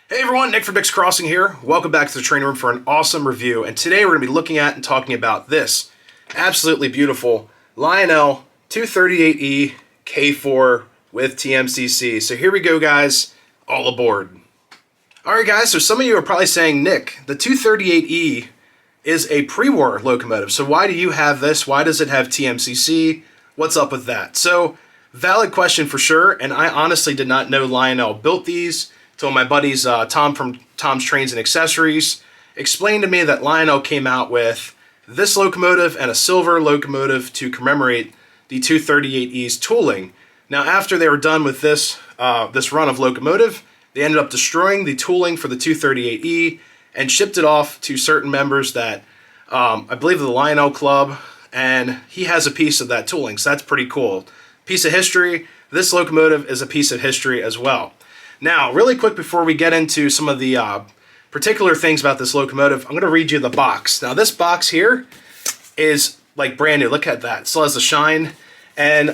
Hey everyone, Nick from Dick's Crossing here. Welcome back to the training room for an awesome review. And today we're going to be looking at and talking about this absolutely beautiful Lionel 238e K4 with TMCC. So here we go, guys. All aboard. Alright guys, so some of you are probably saying, Nick, the 238e is a pre-war locomotive. So why do you have this? Why does it have TMCC? What's up with that? So, valid question for sure, and I honestly did not know Lionel built these. So my buddies Tom from Tom's Trains and Accessories explained to me that Lionel came out with this locomotive and a silver locomotive to commemorate the 238e's tooling. Now after they were done with this run of locomotive, they ended up destroying the tooling for the 238e and shipped it off to certain members that I believe the Lionel Club, and he has a piece of that tooling, so that's pretty cool. Piece of history. This locomotive is a piece of history as well. Now, really quick before we get into some of the particular things about this locomotive, I'm going to read you the box. Now, this box here is like brand new. Look at that. It still has the shine. And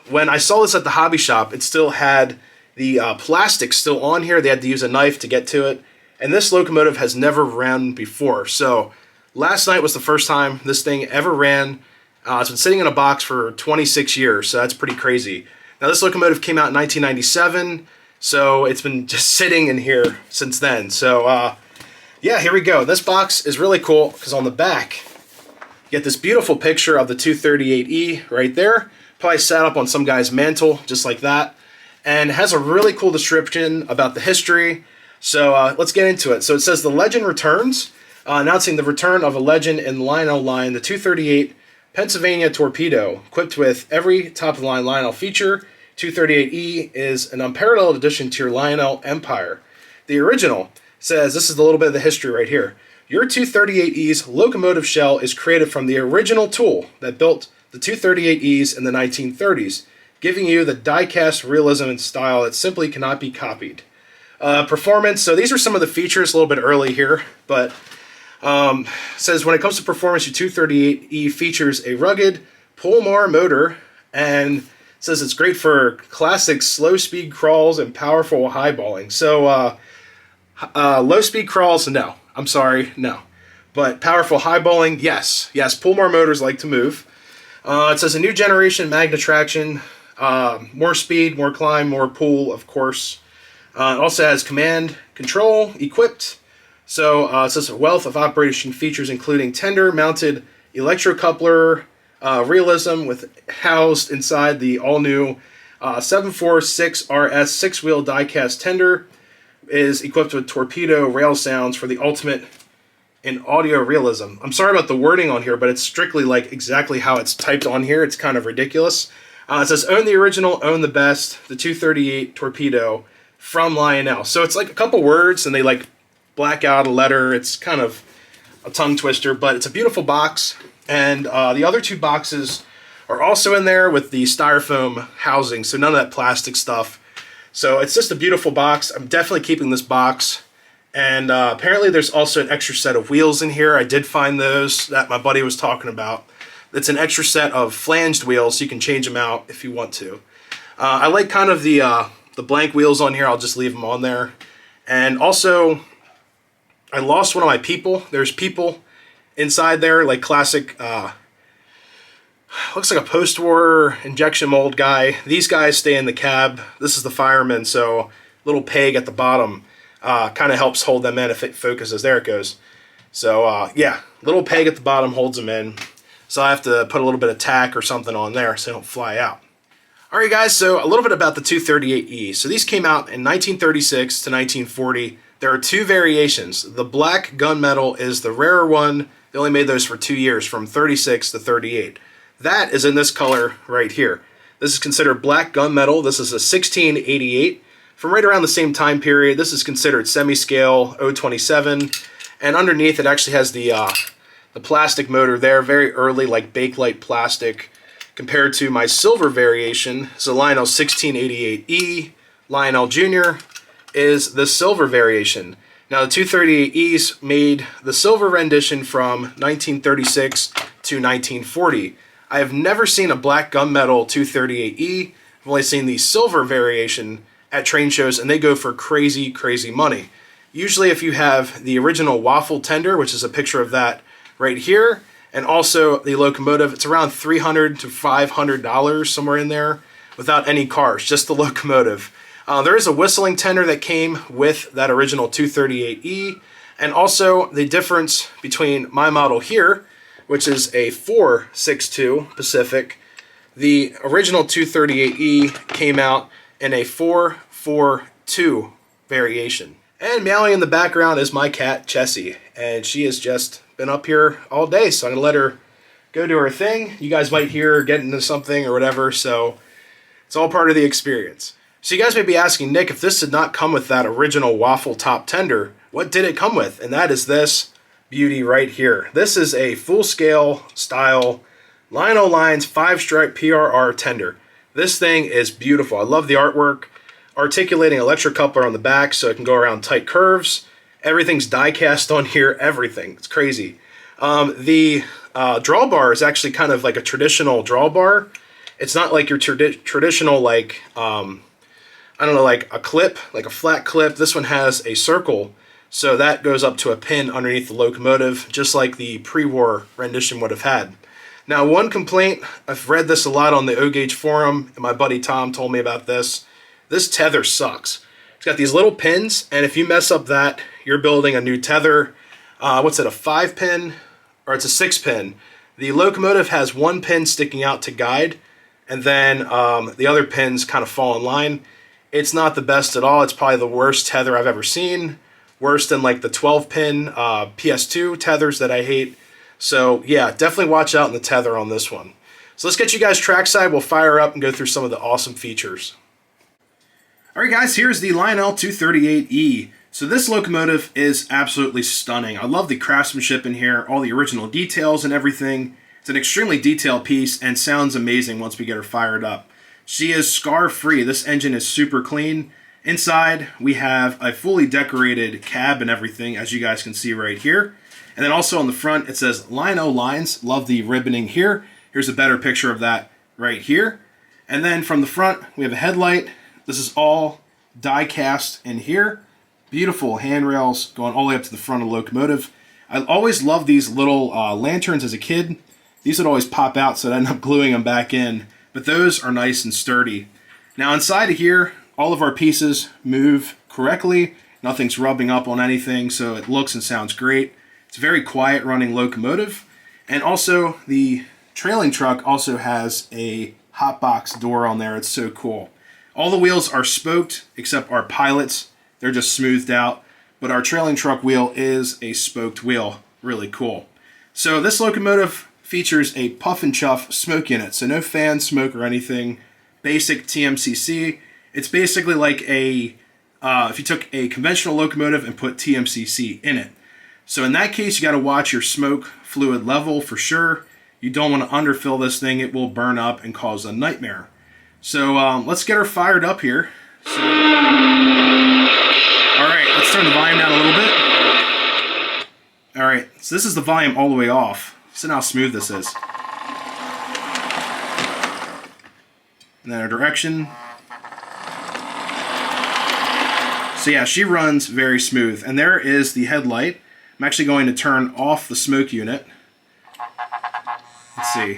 when I saw this at the hobby shop, it still had the plastic still on here. They had to use a knife to get to it. And this locomotive has never ran before. So, last night was the first time this thing ever ran. It's been sitting in a box for 26 years, so that's pretty crazy. Now, this locomotive came out in 1997. So it's been just sitting in here since then. So yeah, here we go. This box is really cool because on the back, you get this beautiful picture of the 238e right there. Probably sat up on some guy's mantle, just like that. And it has a really cool description about the history. So let's get into it. So it says the legend returns, announcing the return of a legend in the Lionel line, the 238 Pennsylvania Torpedo, equipped with every top-of-the-line Lionel feature. 238e is an unparalleled addition to your Lionel empire. The original says, this is a little bit of the history right here. Your 238e's locomotive shell is created from the original tool that built the 238e's in the 1930s, giving you the die-cast realism and style that simply cannot be copied. Performance, so these are some of the features a little bit early here, but says when it comes to performance, your 238e features a rugged Pullmar motor and says it's great for classic slow-speed crawls and powerful highballing. So, low-speed crawls, no. I'm sorry, no. But powerful highballing, yes. Yes, Pullmar motors like to move. It says a new generation magna traction, more speed, more climb, more pull, of course. It also has command control equipped. So, it says a wealth of operation features including tender-mounted electrocoupler, realism with housed inside the all-new 746RS 6-wheel die-cast tender, is equipped with torpedo Railsounds for the ultimate in audio realism. I'm sorry about the wording on here, but it's strictly like exactly how it's typed on here. It's kind of ridiculous. It says, own the original, own the best, the 238 Torpedo from Lionel. So it's like a couple words, and they like black out a letter. It's kind of a tongue twister, but it's a beautiful box. And the other two boxes are also in there with the styrofoam housing, so none of that plastic stuff. So it's just a beautiful box. I'm definitely keeping this box. And apparently there's also an extra set of wheels in here. I did find those that my buddy was talking about. It's an extra set of flanged wheels, so you can change them out if you want to. I like kind of the blank wheels on here. I'll just leave them on there. And also, I lost one of my people. There's people inside there, like classic, looks like a post-war injection mold guy. These guys stay in the cab. This is the fireman, so little peg at the bottom kind of helps hold them in if it focuses. There it goes. So, yeah, little peg at the bottom holds them in. So I have to put a little bit of tack or something on there so they don't fly out. Alright guys, so a little bit about the 238e. So these came out in 1936 to 1940. There are two variations. The black gunmetal is the rarer one. They only made those for 2 years, from 36 to 38. That is in this color right here. This is considered black gunmetal. This is a 1688. From right around the same time period, this is considered semi-scale 027. And underneath it actually has the plastic motor there, very early, like Bakelite plastic, compared to my silver variation. So Lionel 1688e, Lionel Jr. is the silver variation. Now, the 238Es made the silver rendition from 1936 to 1940. I have never seen a black gunmetal 238E. I've only seen the silver variation at train shows, and they go for crazy, crazy money. Usually if you have the original waffle tender, which is a picture of that right here, and also the locomotive, it's around $300 to $500, somewhere in there, without any cars, just the locomotive. There is a whistling tender that came with that original 238E, and also the difference between my model here, which is a 462 Pacific. The original 238E came out in a 442 variation. And meowing in the background is my cat, Chessie, and she has just been up here all day, so I'm going to let her go do her thing. You guys might hear her get into something or whatever, so it's all part of the experience. So you guys may be asking, Nick, if this did not come with that original waffle top tender, what did it come with? And that is this beauty right here. This is a full-scale style Lionel Lines 5-stripe PRR tender. This thing is beautiful. I love the artwork. Articulating electric coupler on the back so it can go around tight curves. Everything's die cast on here, everything. It's crazy. The drawbar is actually kind of like a traditional drawbar. It's not like your traditional, like, I don't know, like a clip, like a flat clip. This one has a circle, so that goes up to a pin underneath the locomotive, just like the pre-war rendition would have had. Now, one complaint, I've read this a lot on the O-Gauge forum, and my buddy Tom told me about this. This tether sucks. It's got these little pins, and if you mess up that, you're building a new tether. What's it, a 5-pin? Or it's a 6-pin. The locomotive has one pin sticking out to guide, and then the other pins kind of fall in line. It's not the best at all. It's probably the worst tether I've ever seen. Worse than like the 12-pin PS2 tethers that I hate. So yeah, definitely watch out in the tether on this one. So let's get you guys trackside. We'll fire up and go through some of the awesome features. Alright guys, here's the Lionel 238E. So this locomotive is absolutely stunning. I love the craftsmanship in here, all the original details and everything. It's an extremely detailed piece and sounds amazing once we get her fired up. She is scar-free. This engine is super clean. Inside, we have a fully decorated cab and everything, as you guys can see right here. And then also on the front, it says Lionel Lines. Love the ribboning here. Here's a better picture of that right here. And then from the front, we have a headlight. This is all die cast in here. Beautiful handrails going all the way up to the front of the locomotive. I always loved these little lanterns as a kid. These would always pop out, so I'd end up gluing them back in. But those are nice and sturdy. Now inside of here, all of our pieces move correctly. Nothing's rubbing up on anything, so it looks and sounds great. It's a very quiet running locomotive. And also the trailing truck also has a hotbox door on there. It's so cool. All the wheels are spoked except our pilots. They're just smoothed out. But our trailing truck wheel is a spoked wheel. Really cool. So this locomotive features a puff and chuff smoke unit. So no fan smoke or anything. Basic TMCC. It's basically like a, if you took a conventional locomotive and put TMCC in it. So in that case, you got to watch your smoke fluid level for sure. You don't want to underfill this thing. It will burn up and cause a nightmare. So let's get her fired up here. So, all right, let's turn the volume down a little bit. All right, so this is the volume all the way off. Listen how smooth this is. And then our direction. So yeah, she runs very smooth. And there is the headlight. I'm actually going to turn off the smoke unit. Let's see.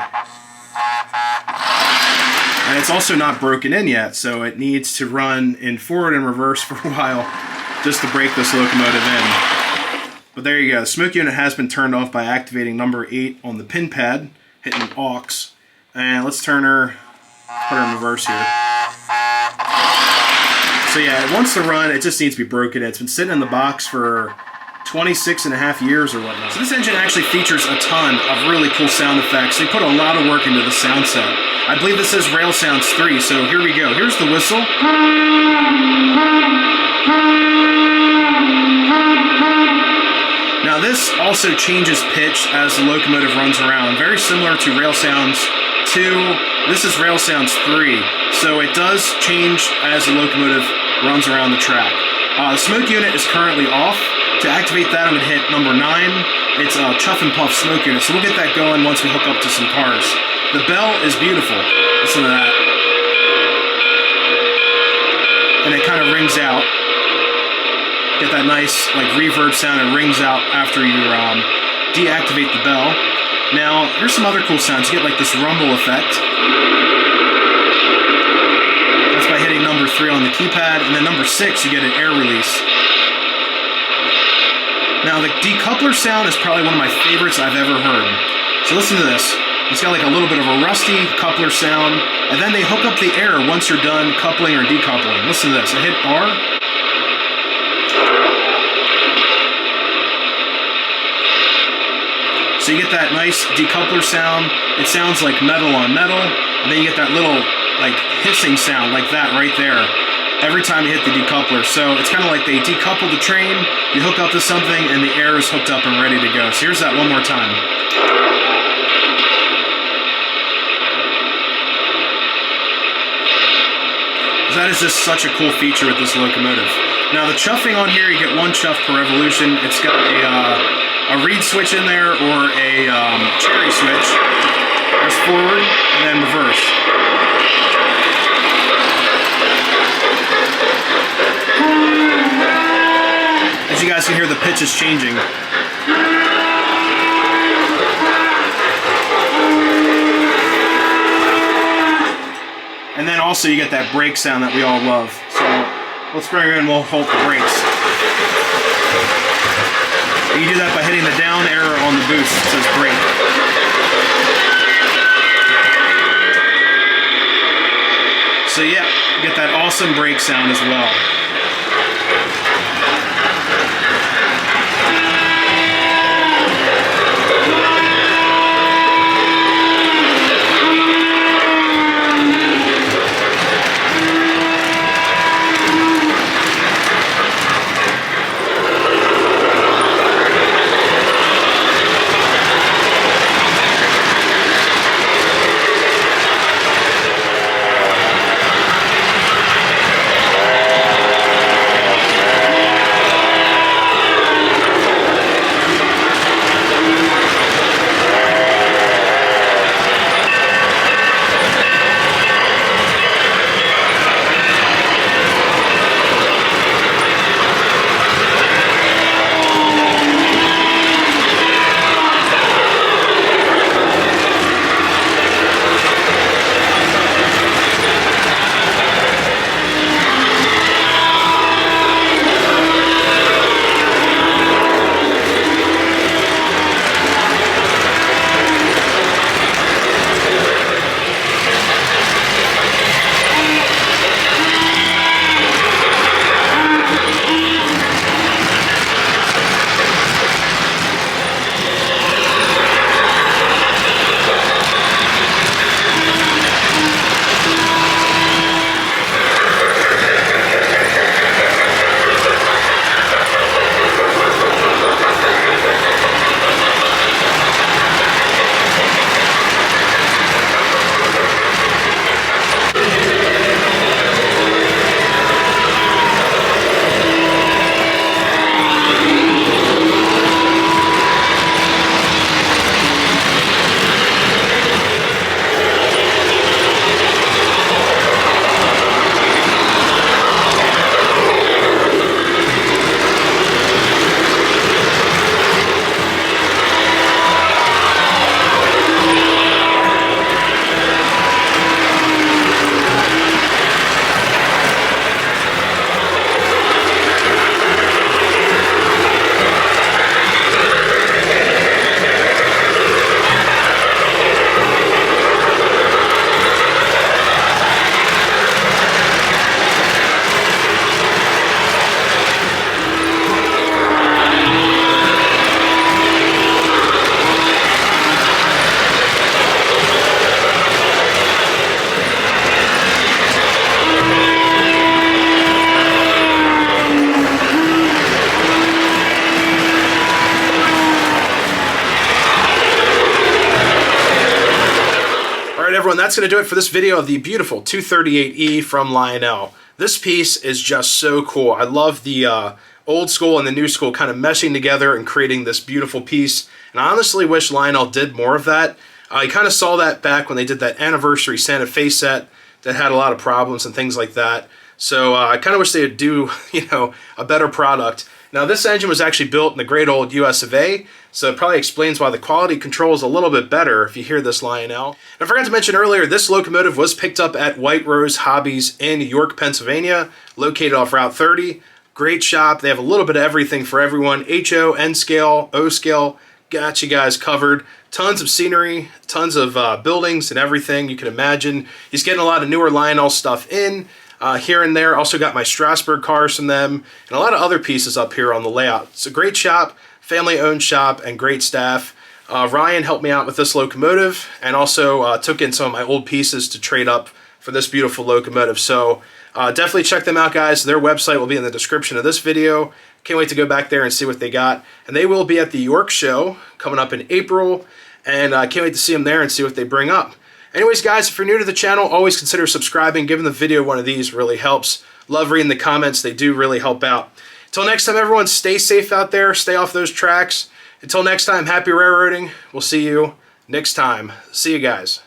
And it's also not broken in yet, so it needs to run in forward and reverse for a while just to break this locomotive in. But there you go. The smoke unit has been turned off by activating number 8 on the pin pad, hitting aux. And let's turn her, put her in reverse here. So yeah, it wants to run, it just needs to be broken in. It's been sitting in the box for 26.5 years or whatnot. So this engine actually features a ton of really cool sound effects. They put a lot of work into the sound set. I believe this is Railsounds 3, so here we go. Here's the whistle. Now this also changes pitch as the locomotive runs around. Very similar to Railsounds 2. This is Railsounds 3, so it does change as the locomotive runs around the track. The smoke unit is currently off. To activate that, I'm going to hit number 9. It's a chuff and puff smoke unit, so we'll get that going once we hook up to some cars. The bell is beautiful. Listen to that. and it kind of rings out. Get that nice like reverb sound. It rings out after you deactivate the bell. Now, here's some other cool sounds. You get like this rumble effect. That's by hitting number 3 on the keypad, and then number 6, you get an air release. Now, the decoupler sound is probably one of my favorites I've ever heard. So listen to this. It's got like a little bit of a rusty coupler sound, and then they hook up the air once you're done coupling or decoupling. Listen to this. I hit R. So you get that nice decoupler sound. It sounds like metal on metal, and then you get that little like hissing sound like that right there every time you hit the decoupler. So it's kind of like they decouple the train, you hook up to something, and the air is hooked up and ready to go. So here's that one more time. That is just such a cool feature with this locomotive. Now the chuffing on here, you get 1 chuff per revolution. It's got a reed switch in there or a cherry switch. There's forward and then reverse. As you guys can hear, the pitch is changing. And then also you get that brake sound that we all love. So let's bring her in, we'll hold the brakes. You do that by hitting the down arrow on the boost. It says brake. So yeah, you get that awesome brake sound as well. everyone, that's going to do it for this video of the beautiful 238e from Lionel. This piece is just so cool. I love the old school and the new school kind of meshing together and creating this beautiful piece. And I honestly wish Lionel did more of that. I kind of saw that back when they did that anniversary Santa Fe set that had a lot of problems and things like that. So I kind of wish they would do, a better product. Now this engine was actually built in the great old US of A, so it probably explains why the quality control is a little bit better if you hear this Lionel. And I forgot to mention earlier, this locomotive was picked up at White Rose Hobbies in York, Pennsylvania, located off Route 30. Great shop. They have a little bit of everything for everyone. HO, N scale, O scale, got you guys covered. Tons of scenery, tons of buildings and everything you can imagine. He's getting a lot of newer Lionel stuff in. Here and there. Also got my Strasbourg cars from them and a lot of other pieces up here on the layout. It's a great shop, family-owned shop, and great staff. Ryan helped me out with this locomotive and also took in some of my old pieces to trade up for this beautiful locomotive. So definitely check them out, guys. Their website will be in the description of this video. Can't wait to go back there and see what they got. And they will be at the York show coming up in April, and I can't wait to see them there and see what they bring up. Anyways, guys, if you're new to the channel, always consider subscribing. Giving the video one of these really helps. Love reading the comments. They do really help out. Until next time, everyone, stay safe out there. Stay off those tracks. Until next time, happy railroading. We'll see you next time. See you guys.